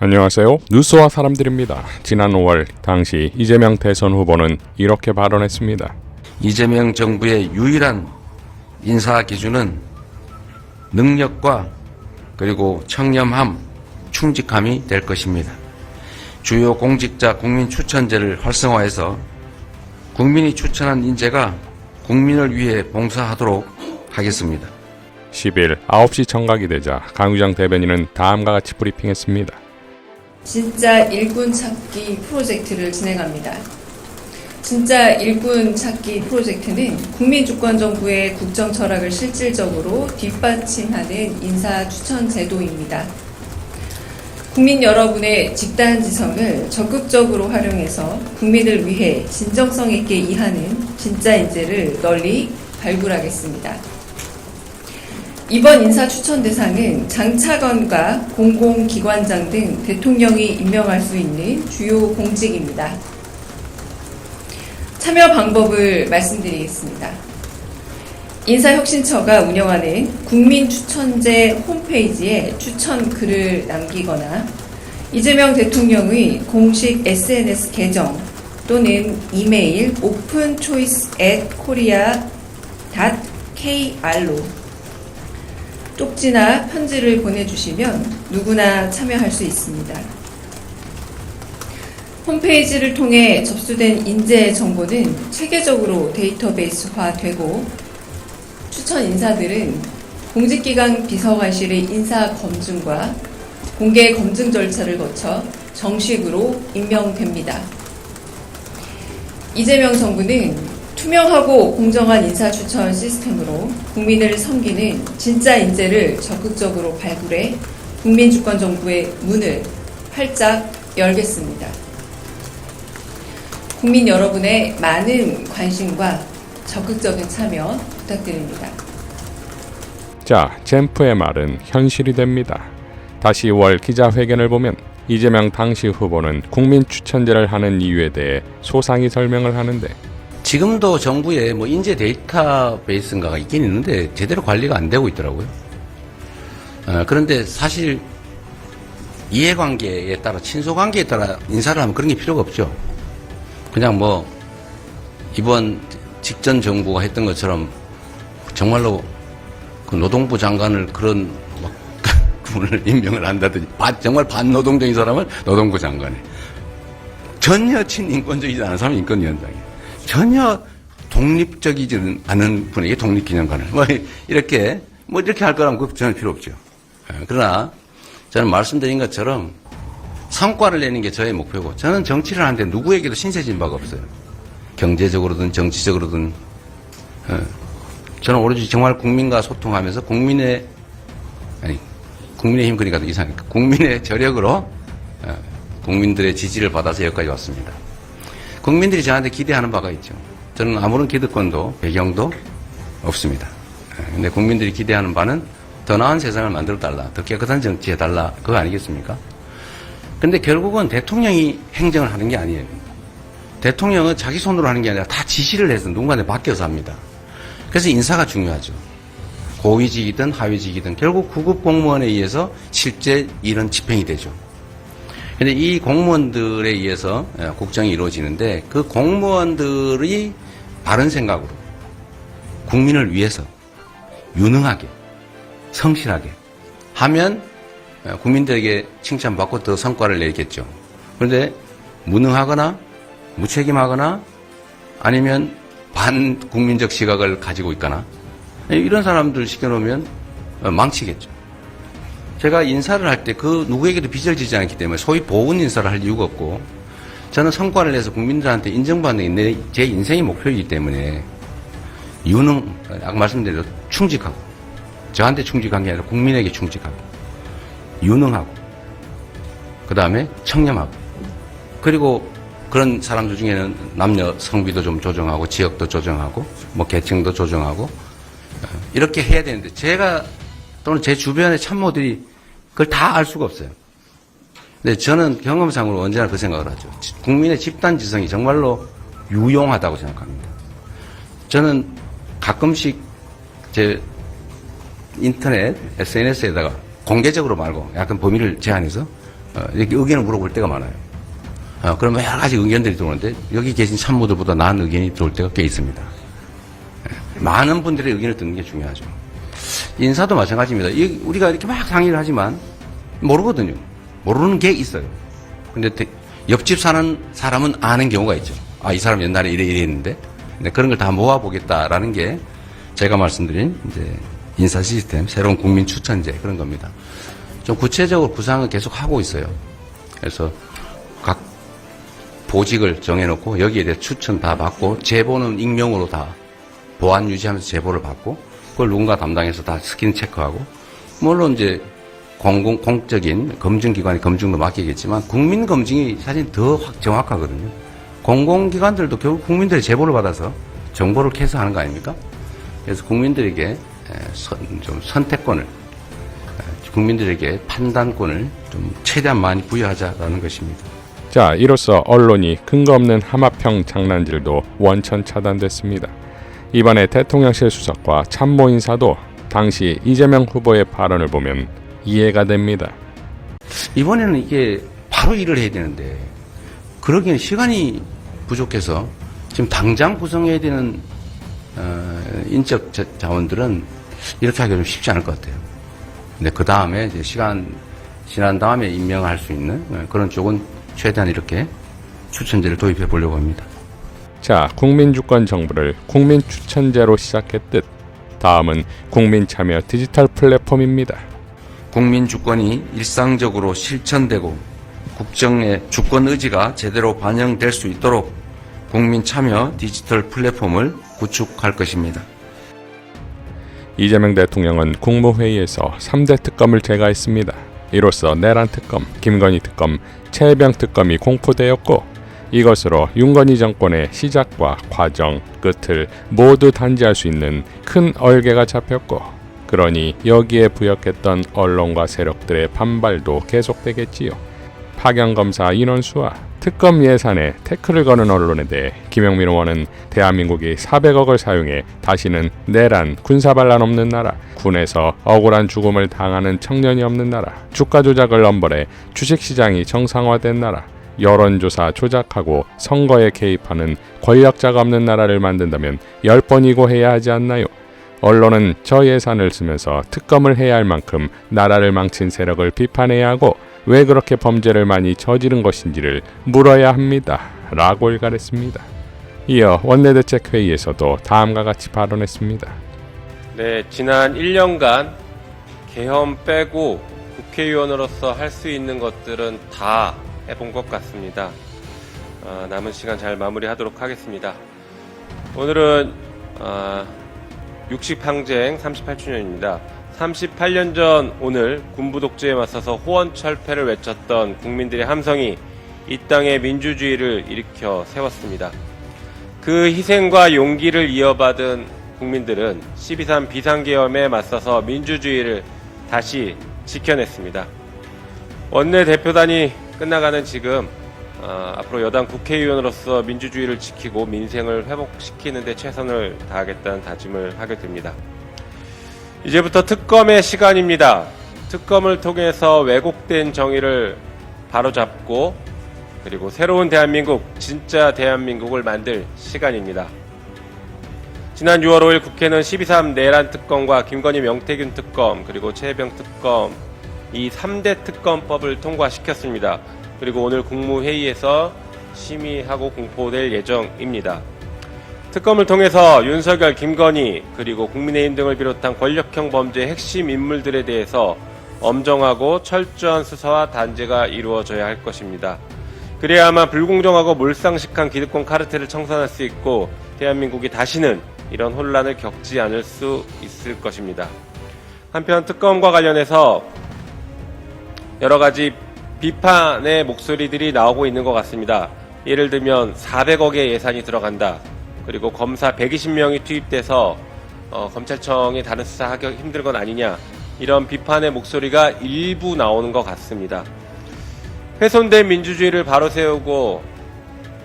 안녕하세요. 뉴스와 사람들입니다. 지난 5월 당시 이재명 대선 후보는 이렇게 발언했습니다. 이재명 정부의 유일한 인사 기준은 능력과 그리고 청렴함, 충직함이 될 것입니다. 주요 공직자 국민 추천제를 활성화해서 국민이 추천한 인재가 국민을 위해 봉사하도록 하겠습니다. 10일 9시 청각이 되자 강유정 대변인은 다음과 같이 브리핑했습니다. 진짜 일꾼 찾기 프로젝트를 진행합니다. 진짜 일꾼 찾기 프로젝트는 국민주권정부의 국정 철학을 실질적으로 뒷받침하는 인사 추천 제도입니다. 국민 여러분의 집단지성을 적극적으로 활용해서 국민을 위해 진정성 있게 일하는 진짜 인재를 널리 발굴하겠습니다. 이번 인사 추천 대상은 장차관과 공공기관장 등 대통령이 임명할 수 있는 주요 공직입니다. 참여 방법을 말씀드리겠습니다. 인사혁신처가 운영하는 국민추천제 홈페이지에 추천 글을 남기거나 이재명 대통령의 공식 SNS 계정 또는 이메일 openchoice@korea.kr로 쪽지나 편지를 보내주시면 누구나 참여할 수 있습니다. 홈페이지를 통해 접수된 인재 정보는 체계적으로 데이터베이스화되고 추천 인사들은 공직기강 비서관실의 인사 검증과 공개 검증 절차를 거쳐 정식으로 임명됩니다. 이재명 정부는 투명하고 공정한 인사 추천 시스템으로 국민을 섬기는 진짜 인재를 적극적으로 발굴해 국민주권정부의 문을 활짝 열겠습니다. 국민 여러분의 많은 관심과 적극적인 참여 부탁드립니다. 자, 젠프의 말은 현실이 됩니다. 다시 5월 기자회견을 보면 이재명 당시 후보는 국민 추천제를 하는 이유에 대해 소상히 설명을 하는데 지금도 정부에 인재 데이터베이스인가가 있긴 있는데 제대로 관리가 안 되고 있더라고요. 그런데 사실 이해관계에 따라 친소관계에 따라 인사를 하면 그런 게 필요가 없죠. 그냥 이번 직전 정부가 했던 것처럼 정말로 그 노동부 장관을 그런 분을 임명을 한다든지 정말 반노동적인 사람은 노동부 장관에 전혀 친인권적이지 않은 사람은 인권위원장이에요. 전혀 독립적이지 않은 분에게 독립기념관을 이렇게 할 거라면 그거 저는 필요 없죠. 그러나 저는 말씀드린 것처럼 성과를 내는 게 저의 목표고 저는 정치를 하는데 누구에게도 신세진 바가 없어요. 경제적으로든 정치적으로든 저는 오로지 정말 국민과 소통하면서 국민의힘 그러니까 이상하니까 국민의 저력으로 국민들의 지지를 받아서 여기까지 왔습니다. 국민들이 저한테 기대하는 바가 있죠. 저는 아무런 기득권도 배경도 없습니다. 근데 국민들이 기대하는 바는 더 나은 세상을 만들어달라, 더 깨끗한 정치 해달라, 그거 아니겠습니까? 근데 결국은 대통령이 행정을 하는 게 아니에요. 대통령은 자기 손으로 하는 게 아니라 다 지시를 해서 누군가한테 맡겨서 합니다. 그래서 인사가 중요하죠. 고위직이든 하위직이든 결국 구급 공무원에 의해서 실제 일은 집행이 되죠. 근데 이 공무원들에 의해서 국정이 이루어지는데 그 공무원들이 바른 생각으로 국민을 위해서 유능하게 성실하게 하면 국민들에게 칭찬받고 더 성과를 내겠죠. 그런데 무능하거나 무책임하거나 아니면 반국민적 시각을 가지고 있거나 이런 사람들 시켜놓으면 망치겠죠. 제가 인사를 할 때 그 누구에게도 빚을 지지 않기 때문에 소위 보훈 인사를 할 이유가 없고 저는 성과를 내서 국민들한테 인정받는 게 제 인생의 목표이기 때문에 아까 말씀드린 대로 충직하고 저한테 충직한 게 아니라 국민에게 충직하고 유능하고 그 다음에 청렴하고 그리고 그런 사람들 중에는 남녀 성비도 좀 조정하고 지역도 조정하고 계층도 조정하고 이렇게 해야 되는데 제가 또는 제 주변의 참모들이 그걸 다 알 수가 없어요. 근데 저는 경험상으로 언제나 그 생각을 하죠. 국민의 집단지성이 정말로 유용하다고 생각합니다. 저는 가끔씩 제 인터넷, SNS에다가 공개적으로 말고 약간 범위를 제한해서 이렇게 의견을 물어볼 때가 많아요. 그러면 여러 가지 의견들이 들어오는데 여기 계신 참모들보다 나은 의견이 들어올 때가 꽤 있습니다. 많은 분들의 의견을 듣는 게 중요하죠. 인사도 마찬가지입니다. 우리가 이렇게 막 상의를 하지만 모르거든요. 모르는 게 있어요. 근데 옆집 사는 사람은 아는 경우가 있죠. 이 사람 옛날에 이랬는데. 근데 그런 걸 다 모아보겠다라는 게 제가 말씀드린 이제 인사 시스템, 새로운 국민 추천제 그런 겁니다. 좀 구체적으로 구상을 계속 하고 있어요. 그래서 각 보직을 정해놓고 여기에 대해 추천 다 받고 제보는 익명으로 다 보안 유지하면서 제보를 받고 그걸 누군가 담당해서 다 스크린 체크하고 물론 이제 공적인 검증기관이 검증도 맡기겠지만 국민 검증이 사실 더 정확하거든요. 공공기관들도 결국 국민들의 제보를 받아서 정보를 캐서하는 거 아닙니까? 그래서 국민들에게 좀 선택권을 국민들에게 판단권을 좀 최대한 많이 부여하자라는 것입니다. 자, 이로써 언론이 근거 없는 하마평 장난질도 원천 차단됐습니다. 이번에 대통령실 수석과 참모 인사도 당시 이재명 후보의 발언을 보면 이해가 됩니다. 이번에는 이게 바로 일을 해야 되는데 그러기에는 시간이 부족해서 지금 당장 구성해야 되는 인적 자원들은 이렇게 하기가 좀 쉽지 않을 것 같아요. 근데 그 다음에 이제 시간 지난 다음에 임명할 수 있는 그런 쪽은 최대한 이렇게 추천제를 도입해 보려고 합니다. 자, 국민주권 정부를 국민추천제로 시작했듯 다음은 국민참여 디지털 플랫폼입니다. 국민주권이 일상적으로 실천되고 국정의 주권 의지가 제대로 반영될 수 있도록 국민참여 디지털 플랫폼을 구축할 것입니다. 이재명 대통령은 국무회의에서 3대 특검을 제거했습니다. 이로써 내란 특검, 김건희 특검, 최혜병 특검이 공포되었고 이것으로 윤건희 정권의 시작과 과정, 끝을 모두 단지할 수 있는 큰 얼개가 잡혔고 그러니 여기에 부역했던 언론과 세력들의 반발도 계속되겠지요. 파견검사 인원수와 특검 예산에 태클을 거는 언론에 대해 김영민 의원은 대한민국이 400억을 사용해 다시는 내란, 군사반란 없는 나라, 군에서 억울한 죽음을 당하는 청년이 없는 나라, 주가 조작을 넘벌해 주식시장이 정상화된 나라, 여론조사 조작하고 선거에 개입하는 권력자가 없는 나라를 만든다면 10번이고 해야 하지 않나요? 언론은 저 예산을 쓰면서 특검을 해야 할 만큼 나라를 망친 세력을 비판해야 하고 왜 그렇게 범죄를 많이 저지른 것인지를 물어야 합니다. 라고 일갈했습니다. 이어 원내대책회의에서도 다음과 같이 발언했습니다. 네, 지난 1년간 계엄 빼고 국회의원으로서 할 수 있는 것들은 다 해본 것 같습니다. 남은 시간 잘 마무리하도록 하겠습니다. 오늘은 60항쟁 38주년입니다. 38년 전 오늘 군부 독재에 맞서서 호언철폐를 외쳤던 국민들의 함성이 이 땅의 민주주의를 일으켜 세웠습니다. 그 희생과 용기를 이어받은 국민들은 12.3 비상계엄에 맞서서 민주주의를 다시 지켜냈습니다. 원내대표단이 끝나가는 지금 앞으로 여당 국회의원으로서 민주주의를 지키고 민생을 회복시키는 데 최선을 다하겠다는 다짐을 하게 됩니다. 이제부터 특검의 시간입니다. 특검을 통해서 왜곡된 정의를 바로잡고 그리고 새로운 대한민국, 진짜 대한민국을 만들 시간입니다. 지난 6월 5일 국회는 12.3 내란 특검과 김건희 명태균 특검 그리고 최혜병 특검 이 3대 특검법을 통과시켰습니다. 그리고 오늘 국무회의에서 심의하고 공포될 예정입니다. 특검을 통해서 윤석열, 김건희 그리고 국민의힘 등을 비롯한 권력형 범죄의 핵심 인물들에 대해서 엄정하고 철저한 수사와 단죄가 이루어져야 할 것입니다. 그래야만 불공정하고 몰상식한 기득권 카르텔을 청산할 수 있고 대한민국이 다시는 이런 혼란을 겪지 않을 수 있을 것입니다. 한편 특검과 관련해서 여러 가지 비판의 목소리들이 나오고 있는 것 같습니다. 예를 들면 400억의 예산이 들어간다. 그리고 검사 120명이 투입돼서 검찰청이 다른 수사하기 힘든 건 아니냐. 이런 비판의 목소리가 일부 나오는 것 같습니다. 훼손된 민주주의를 바로 세우고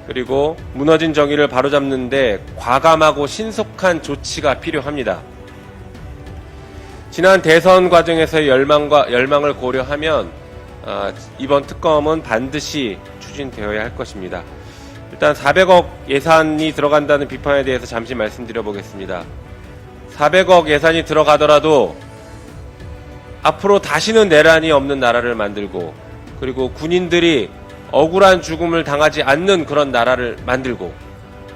그리고 무너진 정의를 바로잡는데 과감하고 신속한 조치가 필요합니다. 지난 대선 과정에서의 열망을 고려하면 이번 특검은 반드시 추진되어야 할 것입니다. 일단 400억 예산이 들어간다는 비판에 대해서 잠시 말씀드려 보겠습니다. 400억 예산이 들어가더라도 앞으로 다시는 내란이 없는 나라를 만들고, 그리고 군인들이 억울한 죽음을 당하지 않는 그런 나라를 만들고,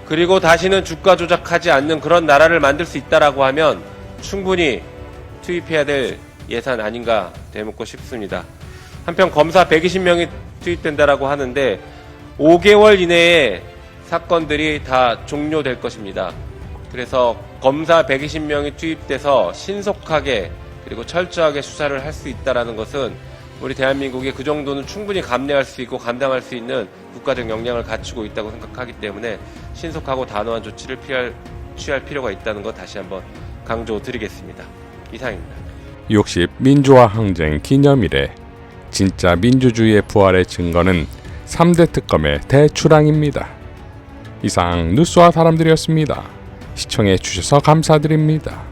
그리고 다시는 주가 조작하지 않는 그런 나라를 만들 수 있다라고 하면 충분히 투입해야 될 예산 아닌가 되묻고 싶습니다. 한편 검사 120명이 투입된다라고 하는데 5개월 이내에 사건들이 다 종료될 것입니다. 그래서 검사 120명이 투입돼서 신속하게 그리고 철저하게 수사를 할 수 있다는 것은 우리 대한민국이 그 정도는 충분히 감내할 수 있고 감당할 수 있는 국가적 역량을 갖추고 있다고 생각하기 때문에 신속하고 단호한 조치를 취할 필요가 있다는 것 다시 한번 강조드리겠습니다. 이상입니다. 60 민주화 항쟁 기념일에 진짜 민주주의의 부활의 증거는 3대 특검의 대출항입니다. 이상 뉴스와 사람들이었습니다. 시청해 주셔서 감사드립니다.